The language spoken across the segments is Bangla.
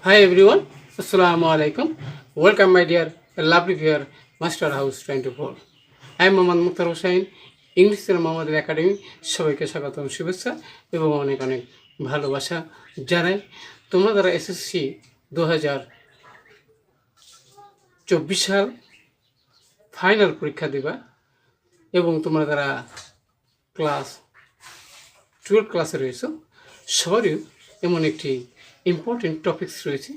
Hi everyone, Assalamu alaikum. Welcome my dear lovely viewer, Master House 24. I am Mohammad Mukhtar Hussain, English channel মোহাম্মদের একাডেমি সবাইকে স্বাগতম শুভেচ্ছা এবং অনেক অনেক ভালোবাসা জানাই। তোমরা যারা এসএসসি 2024 সাল ফাইনাল পরীক্ষা দেবা এবং তোমরা যারা ক্লাস 12 ক্লাসে রয়েছে সবারই এমন একটি ইম্পর্টেন্ট টপিকস রয়েছে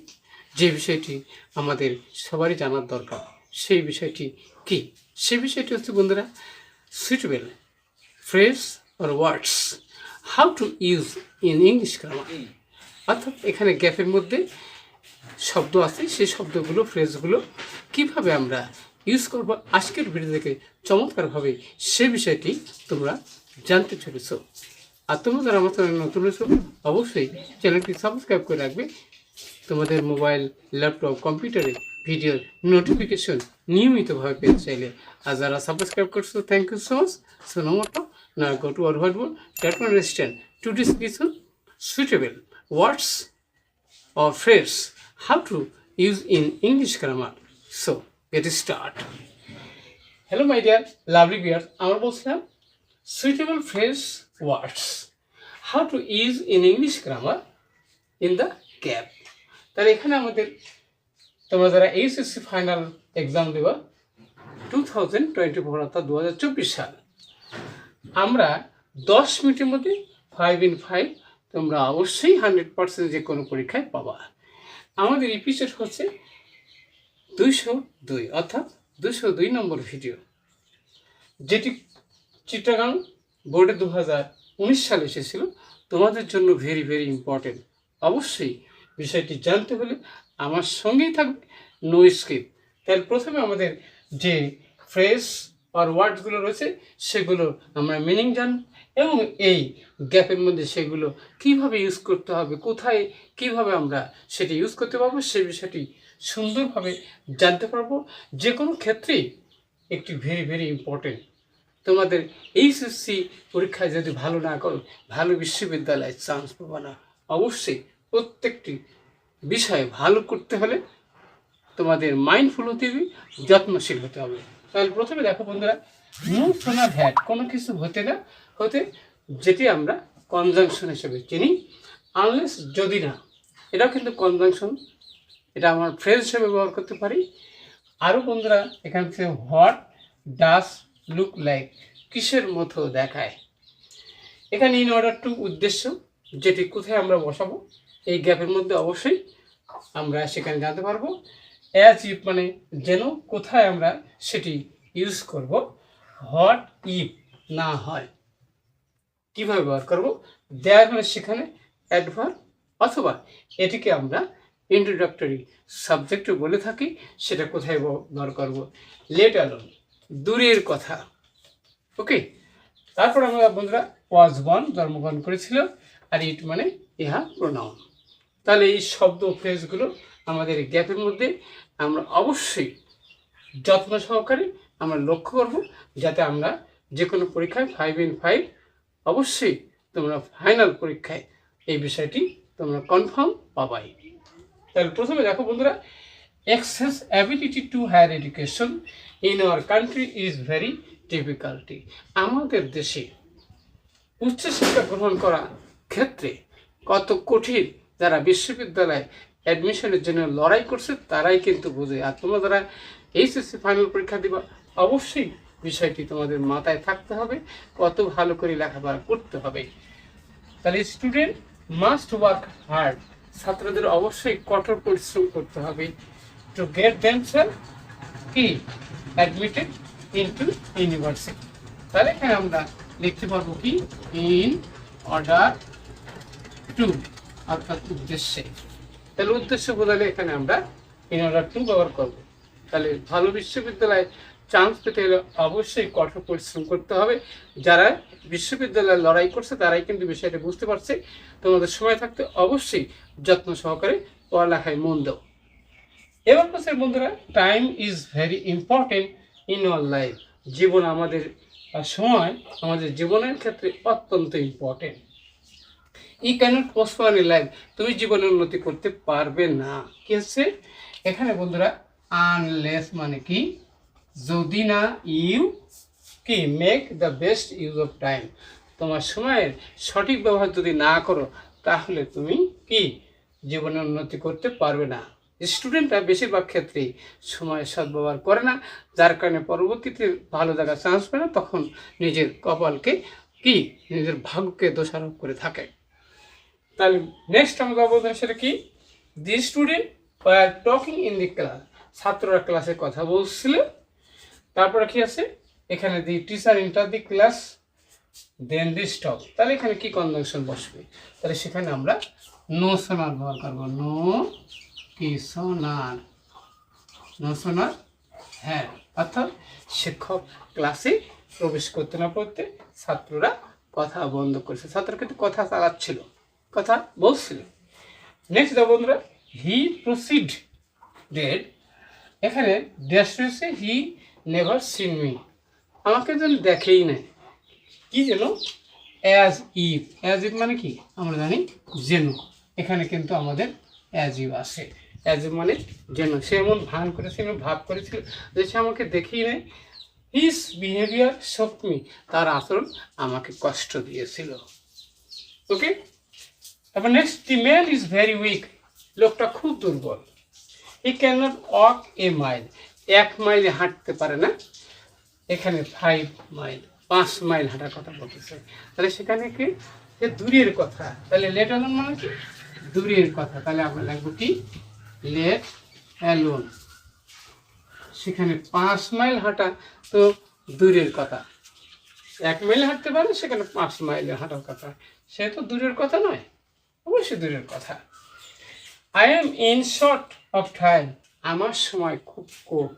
যে বিষয়টি আমাদের সবারই জানার দরকার। সেই বিষয়টি কি? সেই বিষয়টি হচ্ছে বন্ধুরা suitable phrase or words how to use in English grammar. অর্থাৎ এখানে গ্যাপের মধ্যে শব্দ আছে, সেই শব্দগুলো ফ্রেজগুলো কিভাবে আমরা ইউজ করব আজকের ভিডিও থেকে চমৎকারভাবে সে বিষয়টি তোমরা জানতে চলেছ। আর তোমরা যারা আমার চ্যানেল নতুন হয়েছো অবশ্যই চ্যানেলটি সাবস্ক্রাইব করে রাখবে। তোমাদের মোবাইল, ল্যাপটপ, কম্পিউটারে ভিডিওর নোটিফিকেশন নিয়মিতভাবে পেতে চাইলে আর যারা সাবস্ক্রাইব করছো thank you so much. So no more talk, now go to our whiteboard that will understand to discussion suitable words or phrase how to use in English grammar. So get start. Hello my dear lovely viewers, আমরা বলছিলাম suitable phrase words how to use in English grammar in the gap. তাহলে এখানে আমাদের তোমরা যারা এইচএসসি ফাইনাল এক্সাম দেবা 2024 অর্থাৎ 2024 সাল, আমরা 10 মিনিটের মধ্যে 5 in 5 তোমরা অবশ্যই 100% যে কোনো পরীক্ষায় পাবা। আমাদের এপিসোড হচ্ছে 202 অর্থাৎ 202 নম্বর ভিডিও, যেটি চিটাগাং বোর্ডে 2019 সালে এসেছিল। তোমাদের জন্য ভেরি ভেরি ইম্পর্টেন্ট। অবশ্যই বিষয়টি জানতে হলে আমার সঙ্গেই থাকবে, নো স্কিপ। তাহলে প্রথমে আমাদের যে ফ্রেজ আর ওয়ার্ডসগুলো রয়েছে সেগুলো আমরা মিনিং জানব এবং এই গ্যাপের মধ্যে সেগুলো কিভাবে ইউজ করতে হবে, কোথায় কিভাবে আমরা সেটি ইউজ করতে পারবো সে বিষয়টি সুন্দরভাবে জানতে পারবো। যে কোনো ক্ষেত্রেই একটি ভেরি ভেরি ইম্পর্টেন্ট। তোমাদের এইচএসসি পরীক্ষায় যদি ভালো না করো ভালো বিশ্ববিদ্যালয়ে চান্স পাবো না। অবশ্যই প্রত্যেকটি বিষয়ে ভালো করতে হলে তোমাদের মাইন্ডফুল হতে হবে, যত্নশীল হতে হবে। তাহলে প্রথমে দেখো বন্ধুরা, নো সোনা ভ্যাট কোনো কিছু হতে না হতে, যেটি আমরা কনজাংশন হিসেবে চিনি। আনলেস যদি না, এটাও কিন্তু কনজাংশন, এটা আমার ফ্রেজ হিসেবে ব্যবহার করতে পারি। আরও বন্ধুরা এখান থেকে হোয়াট ডাস লুক লাইক কিসের মতো দেখায়। এখানে ইন অর্ডার টু উদ্দেশ্য, যেটি কোথায় আমরা বসাবো এই গ্যাপের মধ্যে অবশ্যই আমরা সেখানে জানতে পারবো। অ্যাজ ইফ মানে যেন, কোথায় আমরা সেটি ইউজ করব। হোয়াট ইফ না হয় কীভাবে ব্যবহার করবো। দেয়ার মানে সেখানে অ্যাডভার্ব, অথবা এটিকে আমরা ইন্ট্রোডাক্টরি সাবজেক্টও বলে থাকি, সেটা কোথায় ব্যবহার করব। লেট অ্যালোন দূরের কথা। ওকে, তারপর আমরা বন্ধুরা ওয়াজ বর্ন জন্মগ্রহণ করেছিল, আর ইট মানে ইহা প্রোনাউন। তাহলে এই শব্দ ফ্রেজগুলো আমাদের গ্যাপের মধ্যে আমরা অবশ্যই যত্ন সহকারে আমরা লক্ষ্য করব, যাতে আমরা যে কোনো পরীক্ষায় 5 in 5 অবশ্যই তোমরা ফাইনাল পরীক্ষায় এই বিষয়টি তোমরা কনফার্ম পাবাই। তাহলে প্রথমে দেখো বন্ধুরা, accessibility to higher education in our country is very difficulty. আমাদের দেশে উচ্চশিক্ষা গ্রহণ করা ক্ষেত্রে কত কঠিন। যারা বিশ্ববিদ্যালয়ে অ্যাডমিশনের জন্য লড়াই করছে তারাই কিন্তু বোঝে। আর তোমরা যারা এইচএসসি ফাইনাল পরীক্ষা দিবা অবশ্যই বিষয়টি তোমাদের মাথায় থাকতে হবে, কত ভালো করে লেখাপড়া করতে হবে। তাহলে স্টুডেন্ট মাস্ট ওয়ার্ক হার্ড, ছাত্রদের অবশ্যই কঠোর পরিশ্রম করতে হবে টু গেট দেমসেলফ কি অ্যাডমিটেড ইনটু ইউনিভার্সিটি। তাহলে এখানে আমরা লিখতে পারবো কি ইন অর্ডার টু, অর্থাৎ উদ্দেশ্যে। তাহলে উদ্দেশ্য বোঝালে এখানে আমরা ইন অর্ডার টু ব্যবহার করবো। তাহলে ভালো বিশ্ববিদ্যালয়ে চান্স পেতে হলে অবশ্যই কঠোর পরিশ্রম করতে হবে। যারা বিশ্ববিদ্যালয়ে লড়াই করছে তারাই কিন্তু বিষয়টা বুঝতে পারছে। তোমাদের সময় থাকতে অবশ্যই যত্ন সহকারে পড়ালেখায় মন দাও। এবার বলছে বন্ধুরা, time is very important in our life. জীবন আমাদের সময় আমাদের জীবনের ক্ষেত্রে অত্যন্ত important. I cannot postpone a life, তুমি জীবনে উন্নতি করতে পারবে না। কি আছে এখানে বন্ধুরা? আনলেস মানে কি? যদি না ইউ কি make the best use of time, তোমার সময়ের সঠিক ব্যবহার যদি না করো তাহলে তুমি কি জীবনে উন্নতি করতে পারবে না। স্টুডেন্টরা বেশিরভাগ ক্ষেত্রেই সময়ের সদ্ব্যবহার করে না, যার কারণে পরবর্তীতে ভালো জায়গায় চান্স পায় না, তখন নিজের কপালকে কি নিজের ভাগ্যকে দোষারোপ করে থাকে। তাহলে নেক্সট আমরা বলতে সেটা কি? The student were talking in the class, ছাত্ররা ক্লাসে কথা বলছিল। তারপরে কি আছে এখানে? The teacher enter the class then the stop, তাহলে এখানে কি কনজাংশন বসবে? তাহলে সেখানে আমরা নো সোনার ব্যবহার করবো। নো কি সোনার, নো সোনার হ্যাঁ, অর্থাৎ শিক্ষক ক্লাসে প্রবেশ করতে না করতে ছাত্ররা কথা বন্ধ করেছে, ছাত্ররা কিন্তু কথা চালাচ্ছিল, কথা বলছিল। নেক্সট দেখো বন্ধুরা, হি প্রসিডেড, এখানে ড্যাশ রয়েছে হি নেভার সিন মি, আমাকে যেন দেখেই নেয়। কি যেন? অ্যাজ ইফ, অ্যাজ ইফ মানে কি আমরা জানি যেন, এখানে কিন্তু আমাদের অ্যাজ ইফ আসে। অ্যাজ ইফ মানে যেন, সে এমন ভান করেছে, এমন ভাব করেছিল যে সে আমাকে দেখেই নেয়। হিজ বিহেভিয়ার শক মি, তার আচরণ আমাকে কষ্ট দিয়েছিল। ওকে, তারপর next, the man is very weak, লোকটা খুব দুর্বল। He can not walk a mile, 1 মাইলে হাঁটতে পারে না, এখানে 5 মাইল, 5 মাইল হাঁটার কথা বলতেছে। তাহলে সেখানে কি যে দূরের কথা, তাহলে লেট অ্যালোন মানে কি? দূরের কথা। তাহলে আমরা লিখব কি? Let alone. সেখানে 5 মাইল হাঁটা তো দূরের কথা, 1 মাইল হাঁটতে পারে, সেখানে 5 মাইল হাঁটার কথা, সে তো দূরের কথা নয়, অবশ্যই দূরের কথা। I am in short of time, আমার সময় খুব কম।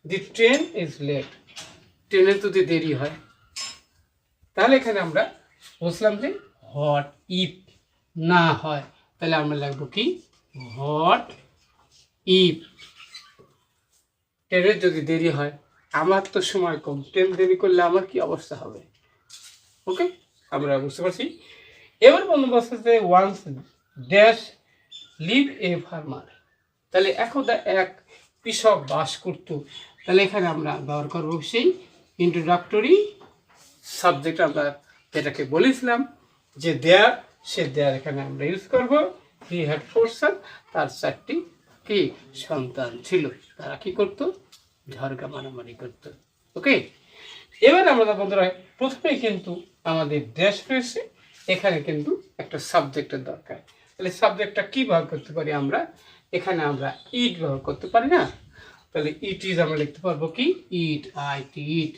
দি ট্রেন ইজ লেট, ট্রেনে যদি দেরি হয়। তাহলে এখানে আমরা বুঝলাম যে হট ইফ না হয়, তাহলে আমরা লিখব কি? Hot if. ট্রেনের যদি দেরি হয়, আমার তো সময় কম, ট্রেন দেরি করলে আমার কি অবস্থা হবে? ওকে, আমরা বুঝতে পারছি। এবার বন্ধু বলছে যে once dash live a farmer, তাহলে একদা এক কৃষক বাস করত। তাহলে এখানে আমরা ব্যবহার করবো সেই ইন্ট্রোডাক্টরি সাবজেক্ট, আমরা যেটাকে বলেছিলাম যে দেয়ার, সে দেয়ার এখানে আমরা ইউজ করব। হি হ্যাড 4 সন, তার 4টি কি সন্তান ছিল, তারা কি করতো? ঝড়গা মারামারি করত। ওকে, এবার আমরা বন্ধুরা প্রথমে কিন্তু আমাদের ড্যাশ রয়েছে, এখানে কিন্তু একটা সাবজেক্টের দরকার। তাহলে সাবজেক্টটা কি ব্যবহার করতে পারি আমরা? এখানে আমরা ইট ব্যবহার করতে পারি না, তাহলে ইট ইজ আমরা লিখতে পারবো কি? It, I T, it.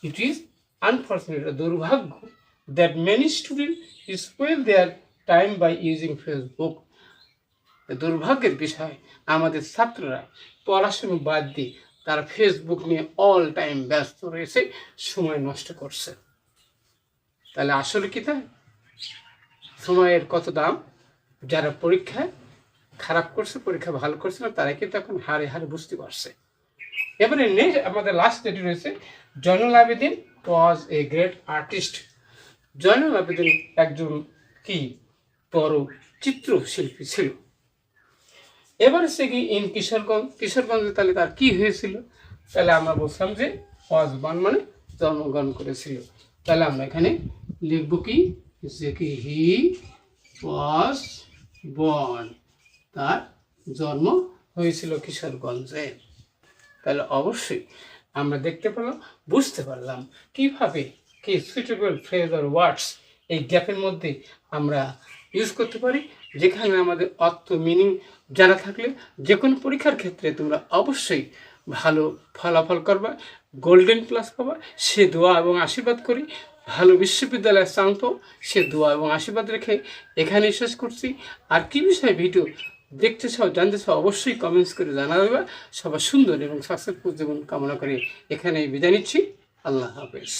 It is unfortunate, দুর্ভাগ্য, that many student spoil their time by using Facebook, দুর্ভাগ্যের বিষয় আমাদের ছাত্ররা পড়াশুনো বাদ দিয়ে তারা ফেসবুক নিয়ে অল টাইম ব্যস্ত রয়েছে, সময় নষ্ট করছে। তাহলে আসলে কি তাই? সময়ের কত দাম? যারা পরীক্ষায় খারাপ করছে, পরীক্ষা ভালো করছে না, তারা কিন্তু এখন হারে হারে বুঝতে পারছে। এবারে নেক্সট আমাদের লাস্ট যেটি রয়েছে, Zainul Abedin was a great artist, Zainul Abedin একজন কি বড় চিত্রশিল্পী ছিল। এবার সে কি ইন কিশোরগঞ্জ, কিশোরগঞ্জে তাহলে তার কি হয়েছিল? তাহলে আমরা বলছিলাম যে ওয়াজ বর্ন মানে জন্মগ্রহণ করেছিল। তাহলে আমরা এখানে লিখব কি? যে কি হি ওয়াজ বর্ন, তার জন্ম হয়েছিল কিশোরগঞ্জে। তাহলে অবশ্যই আমরা দেখতে পেলাম, বুঝতে পারলাম কিভাবে কি সুইটেবল ফ্রেজ আর ওয়ার্ডস এই গ্যাপের মধ্যে আমরা ইউজ করতে পারি, যেখানে আমাদের অর্থ মিনিং জানা থাকলে যে কোনো পরীক্ষার ক্ষেত্রে তোমরা অবশ্যই ভালো ফলাফল করবা, গোল্ডেন প্লাস পাবা, সে দোয়া এবং আশীর্বাদ করি। ভালো বিশ্ববিদ্যালয়ের চান্স পাও, সে দোয়া এবং আশীর্বাদ রেখে এখানে শেষ করছি। আর কি বিষয়ে ভিডিও দেখতে চাও, জানতে চাও, অবশ্যই কমেন্টস করে জানাবে। সবার সুন্দর এবং সাকসেসফুল জীবন কামনা করে এখানেই বিদায় নিচ্ছি। আল্লাহ হাফেজ।